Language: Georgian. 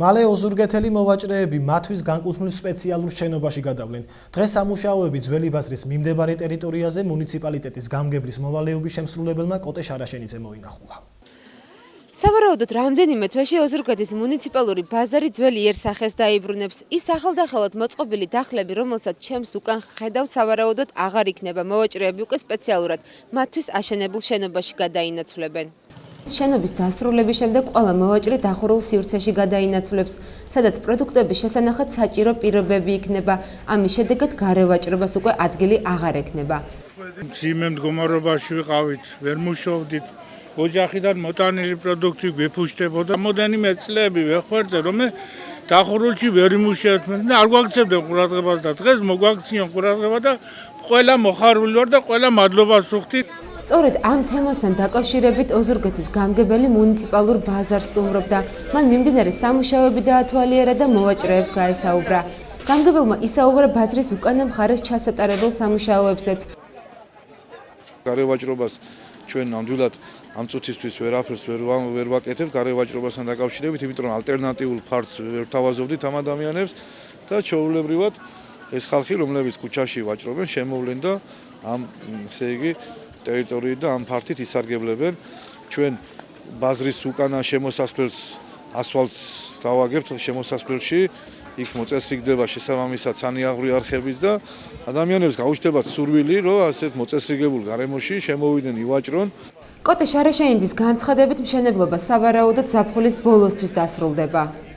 მალე ოზურგეთელი მოვაჭრეები მათთვის განკუთვნილ სპეციალურ შენობაში გადავლენ. დღეს სამუშაოები ძველი ბაზრის მიმდებარე ტერიტორიაზე მუნიციპალიტეტის გამგებლის მოვალეობის შემსრულებელმა კოტე შარაშენიძე მოინახულა. სავარაუდოდ რამდენიმე თვეში ოზურგეთის მუნიციპალური ბაზარი ძველი იერსახეს დაიბრუნებს. ის ახალდახელად მოწყობილი დახლები, რომელსაც ჩემს უკან ხედავ, სავარაუდოდ აღარ იქნება. მოვაჭრეები უკვე სპეციალურად მათთვის აშენებულ შენობაში გადაინაცვლებენ. შენობის დასრულების შემდეგ ყველა მოვაჭრე დახურულ სივრცეში გადაინაცვლებს, სადაც პროდუქტების შესანახად საჭირო პირობები იქნება. ამის შედეგად გარევაჭრებას უკვე ადგილი აღარ ექნება. მძიმე მდგომარეობაში ვიყავით, ვერ მუშაობდით. ოჯახიდან მოტანილი პროდუქტი გვეფუჭდებოდა. მოდენიმე წლები ვეხვერძე, რომ დახურულში ვერ იმუშავებთ და არ გვაქცევდნენ ყურადღებას და დღეს მოგვაქციან ყურადღება და ყველა მოხარული ვარ და ყველა მადლობას ვუხდით. სწორედ ამ თემასთან დაკავშირებით ოზურგეთის გამგებელი მუნიციპალურ ბაზარს სტუმრობდა. მან მიმდინარე სამუშაოები დაათვალიერა და მოვაჭრეებს გაესაუბრა. გამგებელმა ისაუბრა ბაზრის უკანა მხარეს ჩასატარებელ სამუშაოებზეც. გარევაჭრობას ჩვენ ნამდვილად ამ წუთისთვის ვერაფერს ვერ ვაკეთებთ გარევაჭრობასთან დაკავშირებით, იმიტომ რომ ალტერნატიულ ფართს ვერ თავაზობდით ამ ადამიანებს და ჩვეულებრივად ეს ხალხი, რომლებიც ქუჩაში ვაჭრობენ, შემოვლენ და ამ ესე იგი ტერიტორიით და ამ ფართით ისარგებლებენ. ჩვენ ბაზრის უკანა შემოსასვლელს ასფალტს დავაგებთ შემოსასვლელში, იქ მოწესრიგდება შესაბამისად სანიაღვრე არხების და ადამიანებს გაუჩნდებათ სურვილი, რომ ასეთ მოწესრიგებულ გარემოში შემოვიდნენ ივაჭრონ. კოტე შარაშენიძის განცხადებით მშენებლობა სავარაუდოდ ზაფხულის ბოლოსთვის დასრულდება.